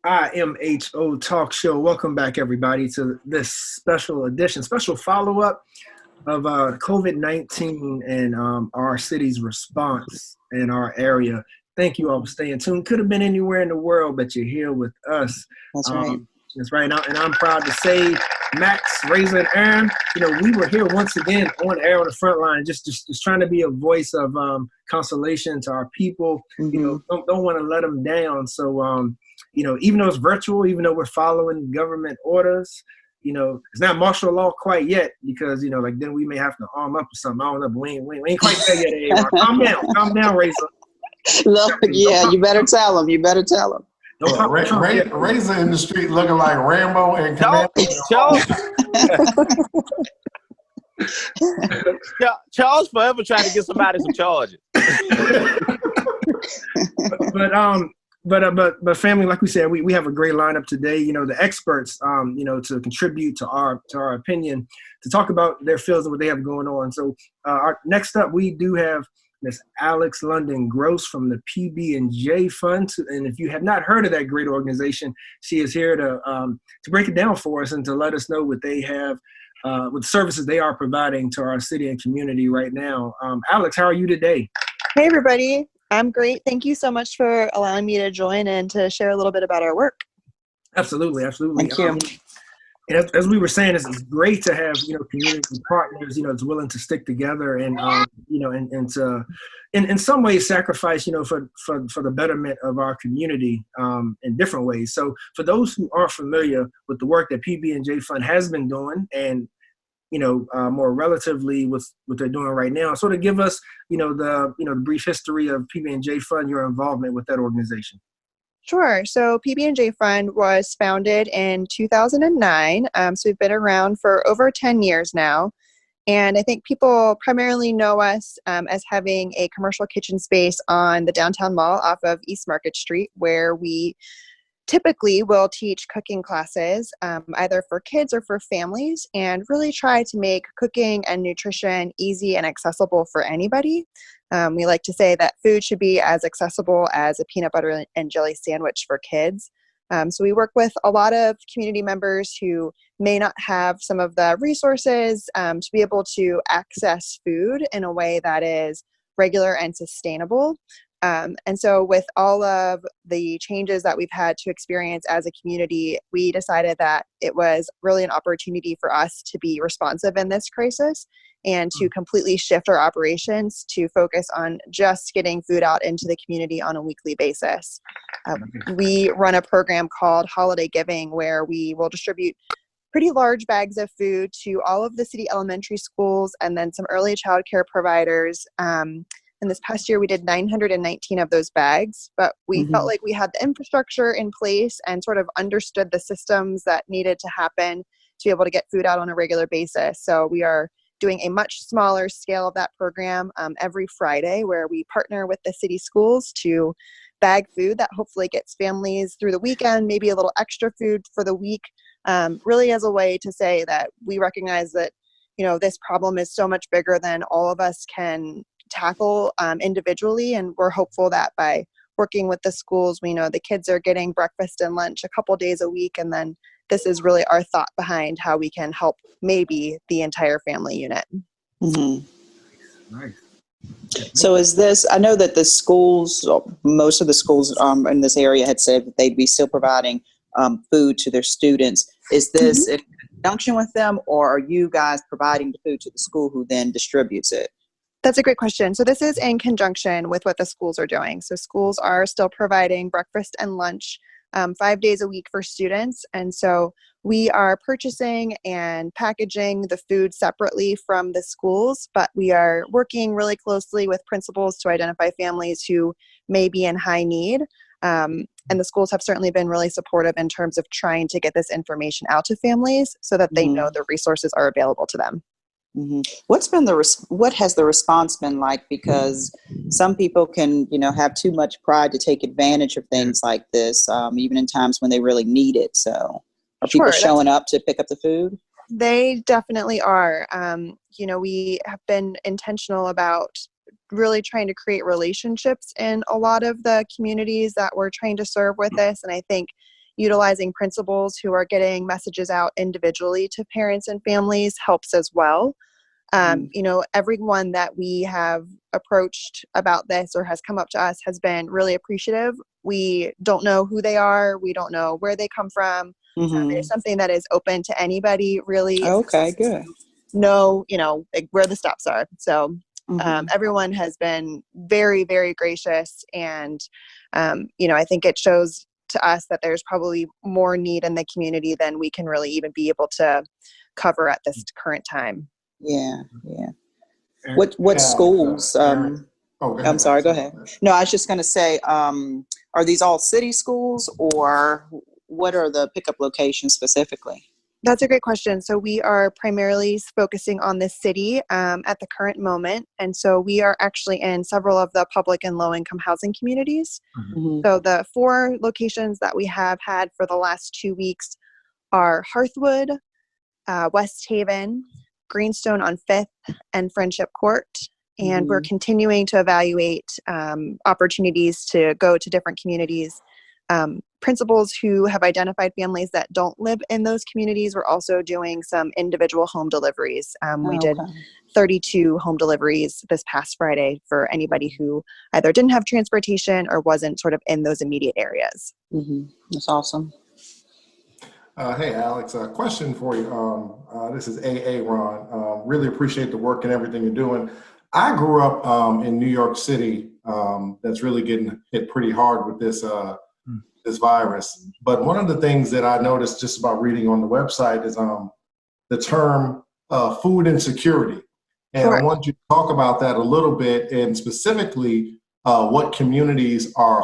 IMHO talk show. Welcome back, everybody, to this special edition, special follow-up of COVID-19 and our city's response in our area. Thank you all for staying tuned. Could have been anywhere in the world, but you're here with us. That's right. That's right. And I'm proud to say, Max, Razor, and Aaron, we were here once again on air on the front line, just trying to be a voice of consolation to our people. Mm-hmm. Don't want to let them down. So, even though it's virtual, even though we're following government orders, it's not martial law quite yet because, then we may have to arm up or something. I don't know, but we ain't quite there yet. A-R. Calm down, Razor. Look, yeah, you better tell them. Razor in the street looking like Rambo and Charles forever trying to get somebody some charges. But family, like we said, we have a great lineup today. The experts, to contribute to our opinion, to talk about their fields and what they have going on. So next up, we do have Miss Alex London Gross from the PB&J Fund. And if you have not heard of that great organization, she is here to break it down for us and to let us know what they have, what services they are providing to our city and community right now. Alex, how are you today? Hey, everybody. I'm great. Thank you so much for allowing me to join and to share a little bit about our work. Absolutely. Thank you. As we were saying, it's great to have community partners that's willing to stick together and and to in some ways sacrifice for the betterment of our community in different ways. So for those who aren't familiar with the work that PB&J Fund has been doing and more relatively with what they're doing right now, sort of give us the brief history of PB&J Fund, your involvement with that organization. Sure. So PB&J Fund was founded in 2009. So we've been around for over 10 years now. And I think people primarily know us as having a commercial kitchen space on the downtown mall off of East Market Street, where we typically will teach cooking classes either for kids or for families, and really try to make cooking and nutrition easy and accessible for anybody. We like to say that food should be as accessible as a peanut butter and jelly sandwich for kids. So we work with a lot of community members who may not have some of the resources to be able to access food in a way that is regular and sustainable. And so with all of the changes that we've had to experience as a community, we decided that it was really an opportunity for us to be responsive in this crisis and to completely shift our operations to focus on just getting food out into the community on a weekly basis. We run a program called Holiday Giving, where we will distribute pretty large bags of food to all of the city elementary schools and then some early child care providers. And this past year, we did 919 of those bags, but we felt like we had the infrastructure in place and sort of understood the systems that needed to happen to be able to get food out on a regular basis. So we are doing a much smaller scale of that program every Friday, where we partner with the city schools to bag food that hopefully gets families through the weekend, maybe a little extra food for the week, really as a way to say that we recognize that, this problem is so much bigger than all of us can tackle individually. And we're hopeful that by working with the schools, we know the kids are getting breakfast and lunch a couple days a week. And then this is really our thought behind how we can help maybe the entire family unit. Mm-hmm. Nice. So is this, I know that the schools, most of the schools in this area had said that they'd be still providing food to their students. Is this in conjunction with them, or are you guys providing the food to the school who then distributes it? That's a great question. So this is in conjunction with what the schools are doing. So schools are still providing breakfast and lunch 5 days a week for students. And so we are purchasing and packaging the food separately from the schools, but we are working really closely with principals to identify families who may be in high need. And the schools have certainly been really supportive in terms of trying to get this information out to families so that they know the resources are available to them. Mm-hmm. What has the response been like? Because some people can, have too much pride to take advantage of things like this, even in times when they really need it. So are people showing up to pick up the food? They definitely are. We have been intentional about really trying to create relationships in a lot of the communities that we're trying to serve with this. And I think, utilizing principals who are getting messages out individually to parents and families helps as well. Everyone that we have approached about this or has come up to us has been really appreciative. We don't know who they are. We don't know where they come from. It's something that is open to anybody, really. Okay, good. Know, like where the stops are. So everyone has been very, very gracious. And, I think it shows to us that there's probably more need in the community than we can really even be able to cover at this current time. Yeah. What schools? I'm sorry, go ahead. No, I was just going to say, are these all city schools, or what are the pickup locations specifically? That's a great question. So we are primarily focusing on the city at the current moment. And so we are actually in several of the public and low-income housing communities. So the 4 locations that we have had for the last 2 weeks are Hearthwood, West Haven, Greenstone on 5th, and Friendship Court. And we're continuing to evaluate opportunities to go to different communities. Principals who have identified families that don't live in those communities, we're also doing some individual home deliveries. We did 32 home deliveries this past Friday for anybody who either didn't have transportation or wasn't sort of in those immediate areas. That's awesome. Hey, Alex, a question for you. This is Ron. Really appreciate the work and everything you're doing. I grew up in New York City. That's really getting hit pretty hard with this virus. But one of the things that I noticed just about reading on the website is the term food insecurity. And I want you to talk about that a little bit, and specifically what communities are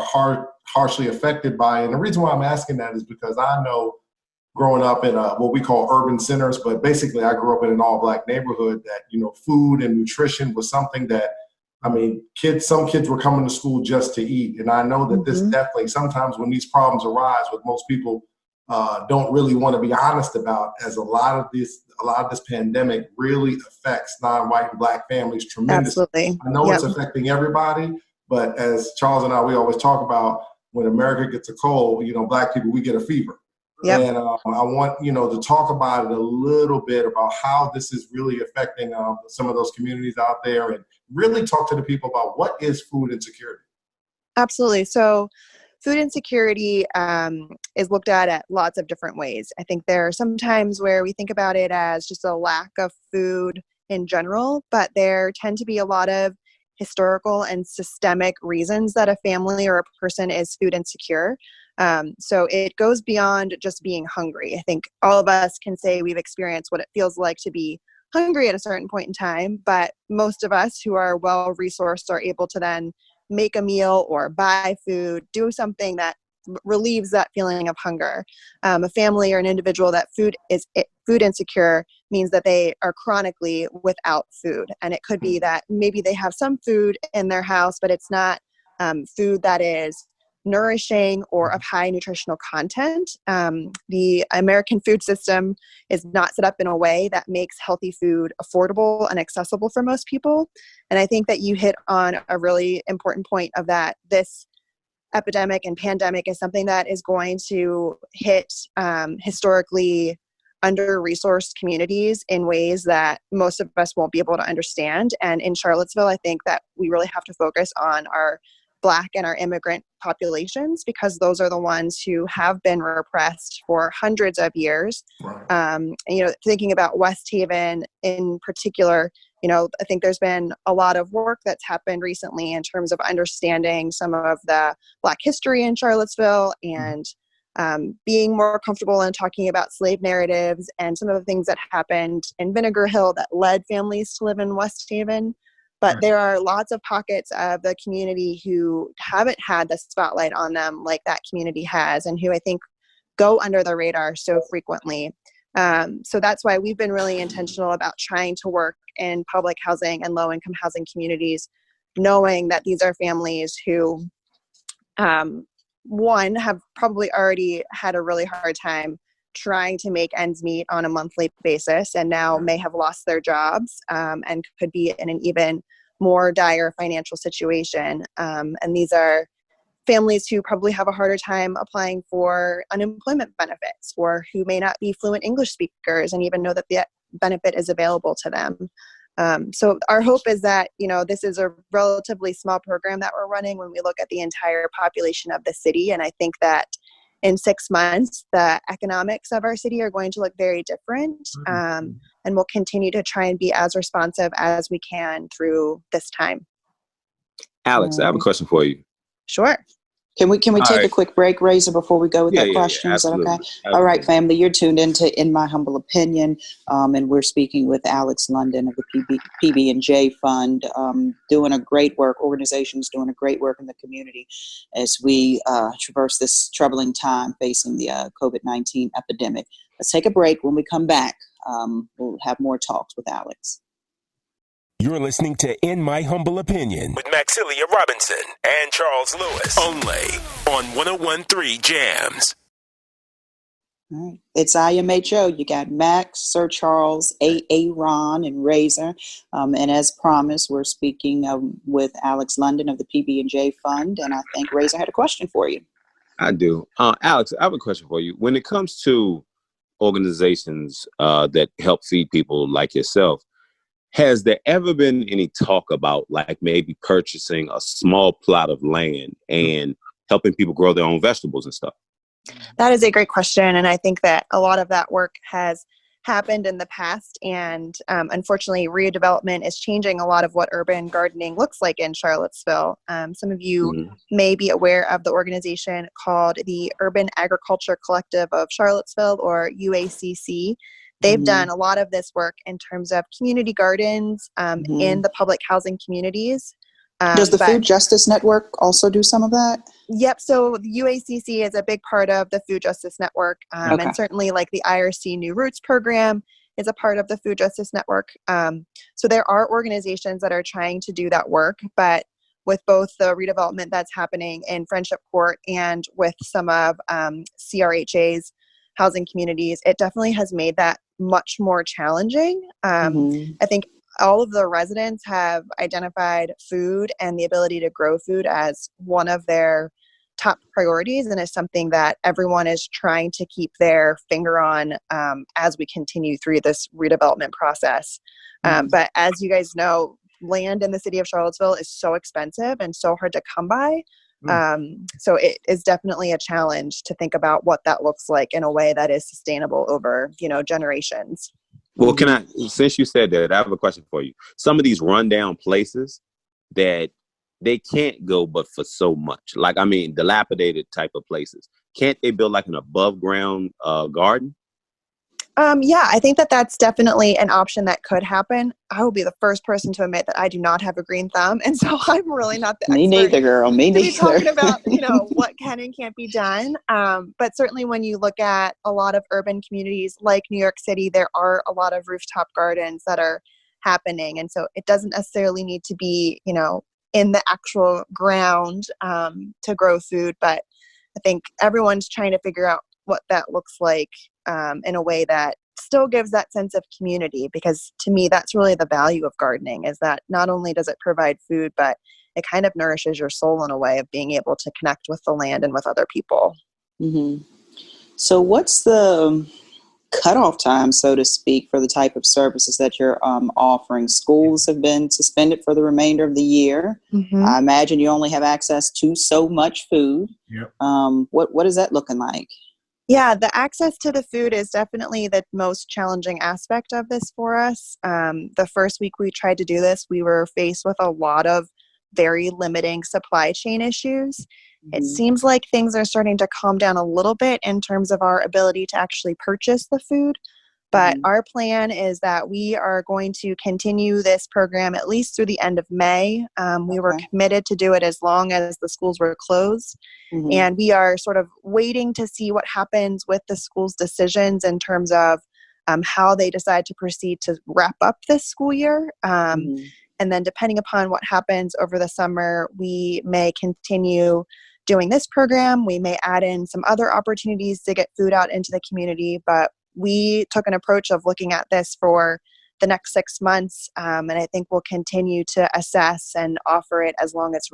harshly affected by. And the reason why I'm asking that is because I know growing up in what we call urban centers, but basically I grew up in an all-Black neighborhood that, food and nutrition was something that, some kids were coming to school just to eat. And I know that this definitely, sometimes when these problems arise, what most people don't really want to be honest about, as a lot of this pandemic really affects non-white and Black families tremendously. Absolutely. I know it's affecting everybody, but as Charles and I, we always talk about, when America gets a cold, Black people, we get a fever. Yep. And I want, to talk about it a little bit about how this is really affecting some of those communities out there, and really talk to the people about what is food insecurity. Absolutely. So food insecurity is looked at lots of different ways. I think there are some times where we think about it as just a lack of food in general, but there tend to be a lot of historical and systemic reasons that a family or a person is food insecure. So it goes beyond just being hungry. I think all of us can say we've experienced what it feels like to be hungry at a certain point in time, but most of us who are well-resourced are able to then make a meal or buy food, do something that relieves that feeling of hunger. A family or an individual that food insecure means that they are chronically without food. And it could be that maybe they have some food in their house, but it's not food that is nourishing or of high nutritional content. The American food system is not set up in a way that makes healthy food affordable and accessible for most people. And I think that you hit on a really important point of that. This epidemic and pandemic is something that is going to hit historically under-resourced communities in ways that most of us won't be able to understand. And in Charlottesville, I think that we really have to focus on our Black and our immigrant populations, because those are the ones who have been repressed for hundreds of years. Right. Thinking about West Haven in particular, I think there's been a lot of work that's happened recently in terms of understanding some of the Black history in Charlottesville and being more comfortable in talking about slave narratives and some of the things that happened in Vinegar Hill that led families to live in West Haven. But there are lots of pockets of the community who haven't had the spotlight on them like that community has, and who I think go under the radar so frequently. So that's why we've been really intentional about trying to work in public housing and low-income housing communities, knowing that these are families who, one, have probably already had a really hard time trying to make ends meet on a monthly basis, and now may have lost their jobs and could be in an even more dire financial situation. And these are families who probably have a harder time applying for unemployment benefits, or who may not be fluent English speakers and even know that the benefit is available to them. So our hope is that, this is a relatively small program that we're running when we look at the entire population of the city. And I think that in 6 months, the economics of our city are going to look very different. And we'll continue to try and be as responsive as we can through this time. Alex, I have a question for you. Sure. Can we take a quick break, Razor, before we go with that question? Is that okay? Absolutely. All right, family, you're tuned into In My Humble Opinion, and we're speaking with Alex London of the PB&J Fund, doing a great work. Organizations doing a great work in the community as we traverse this troubling time facing the COVID-19 epidemic. Let's take a break. When we come back, we'll have more talks with Alex. You're listening to In My Humble Opinion with Maxilia Robinson and Charles Lewis, only on 101.3 Jams. All right. It's IMHO. You got Max, Sir Charles, A.A. Ron, and Razor. And as promised, we're speaking with Alex London of the PB&J Fund. And I think Razor had a question for you. I do. Alex, I have a question for you. When it comes to organizations that help feed people like yourself, has there ever been any talk about like maybe purchasing a small plot of land and helping people grow their own vegetables and stuff? That is a great question. And I think that a lot of that work has happened in the past. And unfortunately, redevelopment is changing a lot of what urban gardening looks like in Charlottesville. Some of you may be aware of the organization called the Urban Agriculture Collective of Charlottesville, or UACC. They've done a lot of this work in terms of community gardens in the public housing communities. Does the Food Justice Network also do some of that? Yep. So the UACC is a big part of the Food Justice Network. And certainly like the IRC New Roots program is a part of the Food Justice Network. So there are organizations that are trying to do that work, but with both the redevelopment that's happening in Friendship Court and with some of CRHA's housing communities, it definitely has made that much more challenging. I think all of the residents have identified food and the ability to grow food as one of their top priorities, and is something that everyone is trying to keep their finger on as we continue through this redevelopment process. But as you guys know, land in the city of Charlottesville is so expensive and so hard to come by. So it is definitely a challenge to think about what that looks like in a way that is sustainable over, generations. Well, since you said that, I have a question for you. Some of these rundown places that they can't go but for so much, dilapidated type of places, can't they build like an above ground garden? Yeah, I think that that's definitely an option that could happen. I will be the first person to admit that I do not have a green thumb. And so I'm really not the Me expert neither, girl. Me to neither. be talking about, what can and can't be done. But certainly when you look at a lot of urban communities like New York City, there are a lot of rooftop gardens that are happening. And so it doesn't necessarily need to be, in the actual ground to grow food. But I think everyone's trying to figure out what that looks like in a way that still gives that sense of community, because to me, that's really the value of gardening, is that not only does it provide food, but it kind of nourishes your soul in a way of being able to connect with the land and with other people. So what's the cutoff time, so to speak, for the type of services that you're offering? Schools have been suspended for the remainder of the year. I imagine you only have access to so much food. Yep. What is that looking like? Yeah, the access to the food is definitely the most challenging aspect of this for us. The first week we tried to do this, we were faced with a lot of very limiting supply chain issues. It seems like things are starting to calm down a little bit in terms of our ability to actually purchase the food. But our plan is that we are going to continue this program at least through the end of May. We were committed to do it as long as the schools were closed. And we are sort of waiting to see what happens with the school's decisions in terms of how they decide to proceed to wrap up this school year. And then depending upon what happens over the summer, we may continue doing this program. We may add in some other opportunities to get food out into the community. But we took an approach of looking at this for the next 6 months. And I think we'll continue to assess and offer it as long as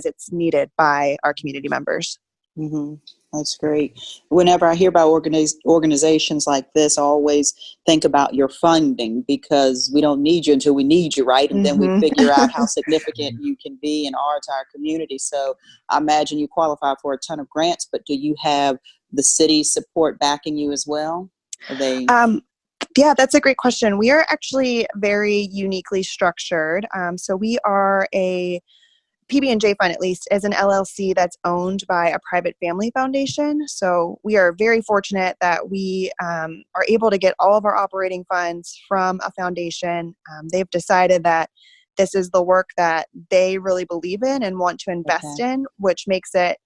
it's needed by our community members. Mm-hmm. That's great. Whenever I hear about organizations like this, I always think about your funding, because we don't need you until we need you, right? And then we figure out how significant you can be and are to our community. So I imagine you qualify for a ton of grants, but do you have the city support backing you as well? Are they? Yeah, that's a great question. We are actually very uniquely structured. So we are PB&J Fund, at least, is an LLC that's owned by a private family foundation. So we are very fortunate that we are able to get all of our operating funds from a foundation. They've decided that this is the work that they really believe in and want to invest in, which makes it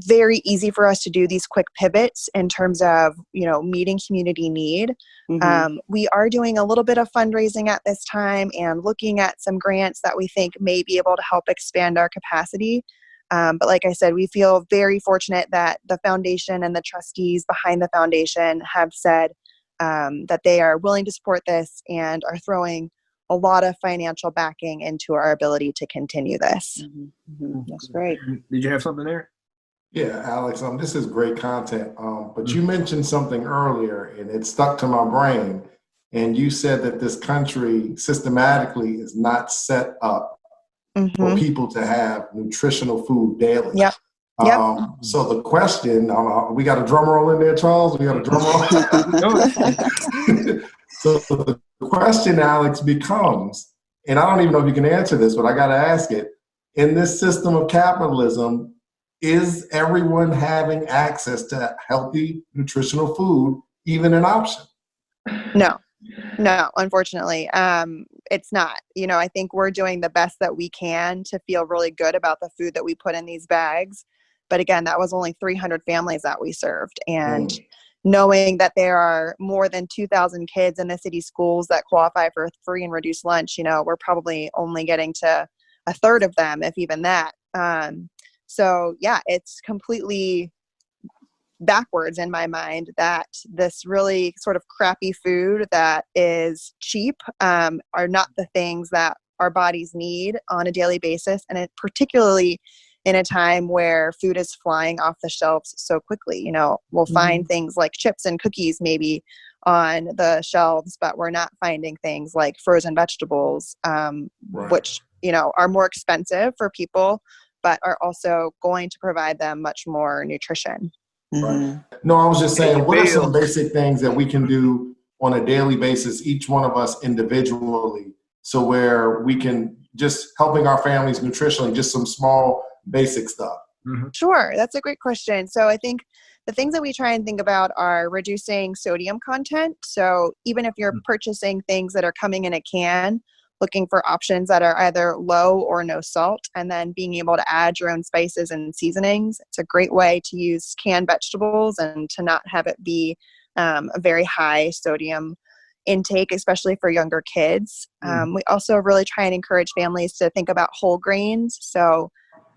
very easy for us to do these quick pivots in terms of, meeting community need. We are doing a little bit of fundraising at this time and looking at some grants that we think may be able to help expand our capacity. But like I said, we feel very fortunate that the foundation and the trustees behind the foundation have said that they are willing to support this and are throwing a lot of financial backing into our ability to continue this. That's great. Did you have something there? Yeah, Alex, this is great content. But you mentioned something earlier and it stuck to my brain. And you said that this country systematically is not set up for people to have nutritional food daily. Yep. So the question, we got a drum roll in there, Charles? We got a drum roll? So the question, Alex, becomes, and I don't even know if you can answer this, but I got to ask it. In this system of capitalism, is everyone having access to healthy, nutritional food even an option? No, unfortunately, it's not. I think we're doing the best that we can to feel really good about the food that we put in these bags. But again, that was only 300 families that we served. And knowing that there are more than 2,000 kids in the city schools that qualify for free and reduced lunch, we're probably only getting to a third of them, if even that. So yeah, it's completely backwards in my mind that this really sort of crappy food that is cheap are not the things that our bodies need on a daily basis. And it particularly in a time where food is flying off the shelves so quickly. We'll find things like chips and cookies maybe on the shelves, but we're not finding things like frozen vegetables, which, are more expensive for people, but are also going to provide them much more nutrition. Right. No, I was just saying, what are some basic things that we can do on a daily basis, each one of us individually, so where we can just helping our families nutritionally, just some small basic stuff? Sure. That's a great question. So I think the things that we try and think about are reducing sodium content. So even if you're purchasing things that are coming in a can, looking for options that are either low or no salt, and then being able to add your own spices and seasonings. It's a great way to use canned vegetables and to not have it be a very high sodium intake, especially for younger kids. We also really try and encourage families to think about whole grains. So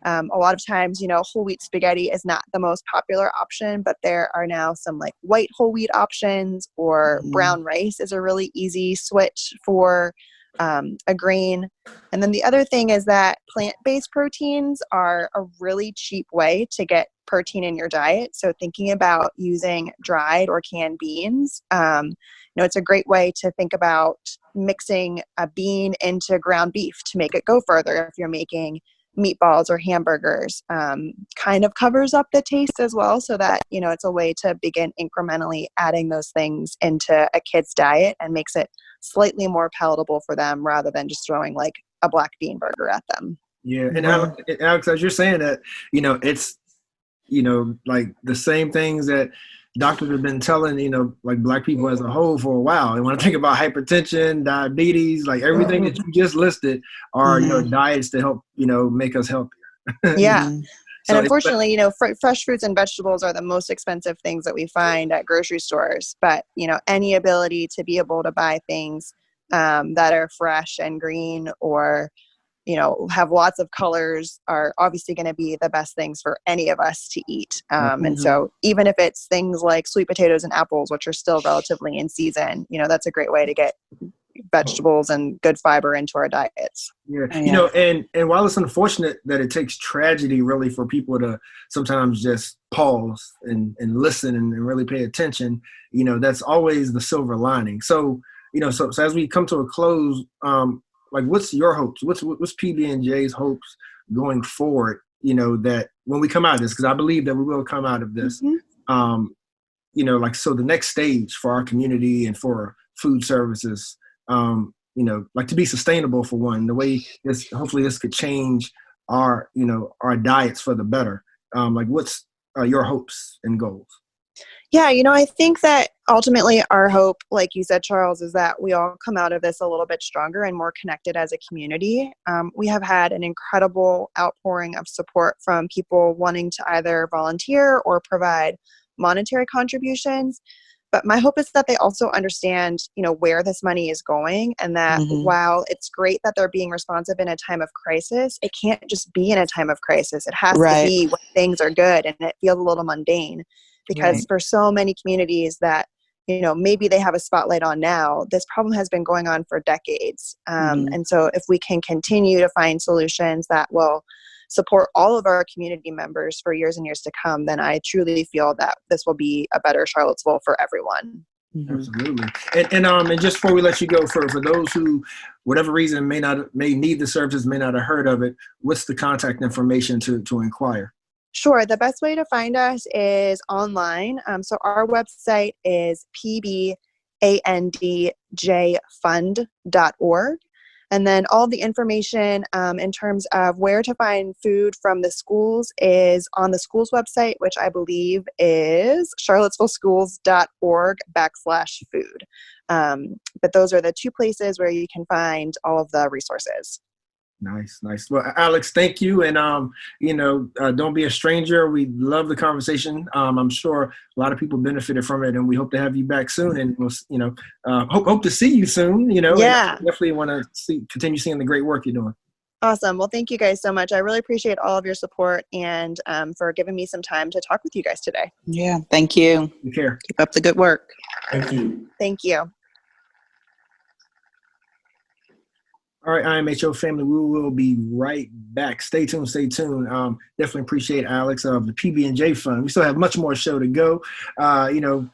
a lot of times, whole wheat spaghetti is not the most popular option, but there are now some like white whole wheat options, or brown rice is a really easy switch for a grain. And then the other thing is that plant-based proteins are a really cheap way to get protein in your diet. So thinking about using dried or canned beans, it's a great way to think about mixing a bean into ground beef to make it go further if you're making meatballs or hamburgers. Kind of covers up the taste as well, so that it's a way to begin incrementally adding those things into a kid's diet and makes it slightly more palatable for them, rather than just throwing like a black bean burger at them. Yeah, and Alex, as you're saying that, it's like the same things that doctors have been telling, like Black people as a whole for a while. And when I think about hypertension, diabetes, like everything that you just listed are, diets to help, make us healthier. Yeah. So, and unfortunately, fresh fruits and vegetables are the most expensive things that we find at grocery stores. But, any ability to be able to buy things that are fresh and green, or have lots of colors are obviously going to be the best things for any of us to eat. And so even if it's things like sweet potatoes and apples, which are still relatively in season, that's a great way to get vegetables and good fiber into our diets. Yeah. And while it's unfortunate that it takes tragedy really for people to sometimes just pause and listen and really pay attention, that's always the silver lining. So, so as we come to a close, like what's your hopes? What's PB&J's hopes going forward, that when we come out of this, because I believe that we will come out of this, so the next stage for our community and for food services, like to be sustainable for one, the way hopefully this could change our diets for the better. Like what's your hopes and goals? Yeah, I think that ultimately our hope, like you said, Charles, is that we all come out of this a little bit stronger and more connected as a community. We have had an incredible outpouring of support from people wanting to either volunteer or provide monetary contributions. But my hope is that they also understand, where this money is going, and that while it's great that they're being responsive in a time of crisis, it can't just be in a time of crisis. It has to be when things are good and it feels a little mundane. Because for so many communities that, maybe they have a spotlight on now, this problem has been going on for decades. And so if we can continue to find solutions that will support all of our community members for years and years to come, then I truly feel that this will be a better Charlottesville for everyone. Absolutely. And just before we let you go, for those who, whatever reason, may need the services, may not have heard of it, what's the contact information to inquire? Sure. The best way to find us is online. So our website is pbandjfund.org. And then all the information in terms of where to find food from the schools is on the school's website, which I believe is charlottesvilleschools.org/food. But those are the two places where you can find all of the resources. Nice. Well, Alex, thank you. And, don't be a stranger. We love the conversation. I'm sure a lot of people benefited from it, and we hope to have you back soon. And we'll, hope to see you soon, Yeah. And definitely want to continue seeing the great work you're doing. Awesome. Well, thank you guys so much. I really appreciate all of your support and for giving me some time to talk with you guys today. Yeah. Thank you. Take care. Keep up the good work. Thank you. Thank you. All right, IMHO family, we will be right back. Stay tuned. Definitely appreciate Alex of the PB&J Fund. We still have much more show to go. We're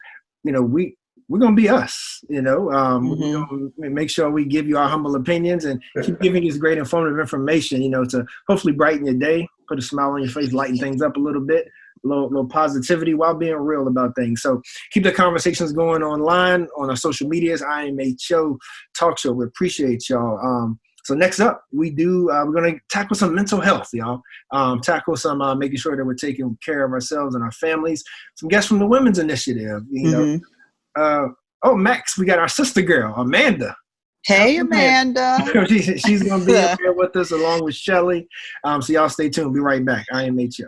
going to be us, We're going to make sure we give you our humble opinions and keep giving you this great informative information, to hopefully brighten your day, put a smile on your face, lighten things up a little bit, a little positivity while being real about things. So keep the conversations going online on our social medias, IMHO Talk Show. We appreciate y'all. So next up, we're going to tackle some mental health, y'all. Tackle some making sure that we're taking care of ourselves and our families. Some guests from the Women's Initiative, Max, we got our sister girl, Amanda. Hey, Amanda. She's going to be up here with us along with Shelly. So y'all stay tuned. Be right back. IMHO.